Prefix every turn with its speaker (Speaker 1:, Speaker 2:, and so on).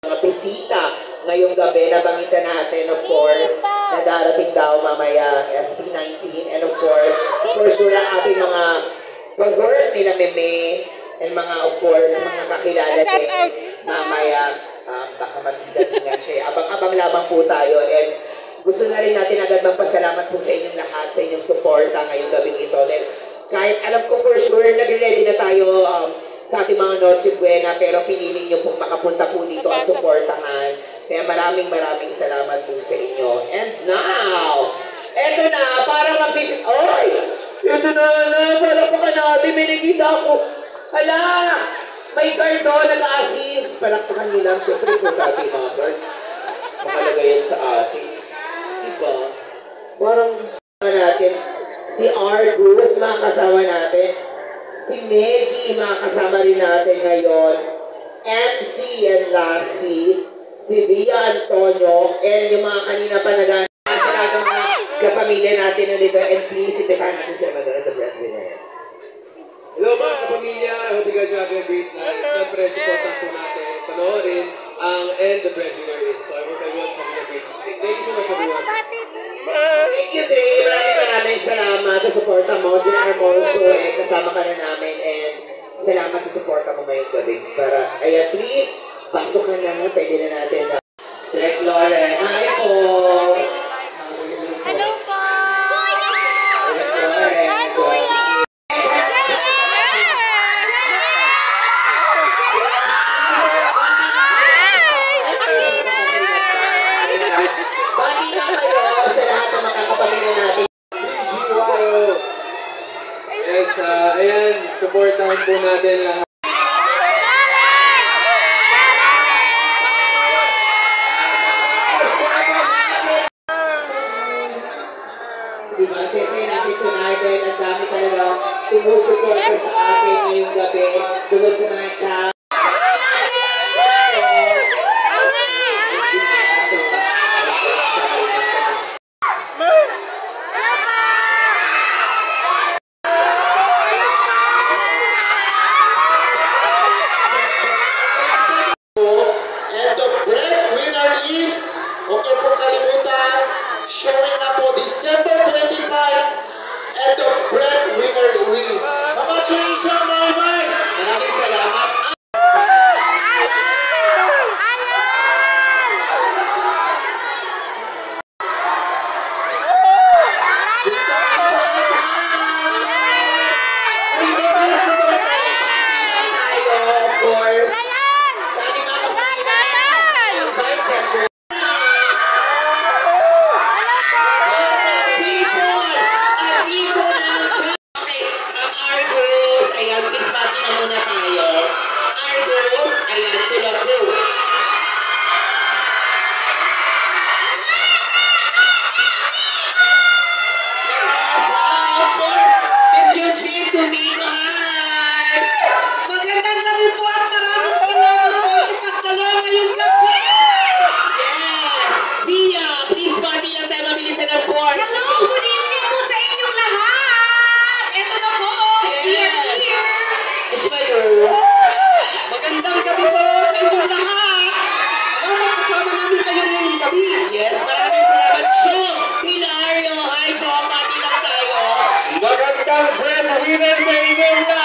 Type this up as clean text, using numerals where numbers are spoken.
Speaker 1: Mga bisita ngayong gabi na bangitan natin, of course, na darating daw mamaya SB19, and of course, for sure ang ating mga work nila Meme, and mga, of course, mga kakilala din mamaya, baka magsigatingan siya. Abang-abang lamang po tayo, and gusto na rin natin agad magpasalamat po sa inyong lahat, sa inyong suporta ngayong gabing ito. Then, kahit alam ko for sure, nag-ready na tayo sa ating mga Noche Buena, pero pinili nyo pong makapunta po dito at suportahan. Kaya maraming salamat po sa inyo. And now, eto na, para magsisit... Oy! Eto na, palakpakan natin, may nakita ako. Hala! May guard doon, nag-a-assist. Palakpakan nyo lang, syempre po dati mga guards. Makalagay yan sa atin. Diba? Parang natin, si Argus, mga kasama natin. Si Negi, mga kasama rin natin ngayon. MC and Lassie. Si Via Antonio. And yung mga kanina pa nag-aanap sa mga kapamilya natin nandito. And please, itipan natin si Madonna the Breadwinners.
Speaker 2: Hello mga kapamilya. I hope you guys are having a great night. Siyempre, supportan po natin. Panoorin ang And the Breadwinner is. So I hope everyone's having a great night. Thank you so much everyone.
Speaker 1: Thank you, Dre. Maraming salamat sa suporta mo. Jen Hermoso, kasama ka na namin. And salamat sa suporta mo ngayong gabi. Para, kaya please, pasok ka na. Pwede na natin. Direct Lauren. Hi po.
Speaker 3: Hello po.
Speaker 1: Direct Lauren.
Speaker 3: Hi, Kuya.
Speaker 1: Bati na kayo sa lahat ng mga kapamilya natin.
Speaker 2: Yes, ayan, supportahan po natin lahat.
Speaker 1: Diba, sese natin tonight dahil ang dami talaga sumusuporta sa atin ngayong gabi tungkol sa mga tao.
Speaker 4: Okay po kalimutan, showing na po December 25 and the Breadwinner is. Mga chinisa, mga wife!
Speaker 1: Maraming salamat.
Speaker 4: Magandang gabi po at maraming salamat po sa pagdalaw ngayong gabi.
Speaker 1: Yes! Bia, please bati lang tayo mabilisan ng course.
Speaker 3: Hello, good evening po sa inyong lahat. Ito na po,
Speaker 1: Yes.
Speaker 3: here.
Speaker 1: Miss Mayor.
Speaker 4: Magandang gabi po sa inyong lahat. Alam mo, kasama namin kayo ngayong gabi.
Speaker 1: Yes, maraming salamat. Chong, Pilario. Hi, Chong. Bati lang tayo.
Speaker 4: Magandang breadwinner sa inyong lahat.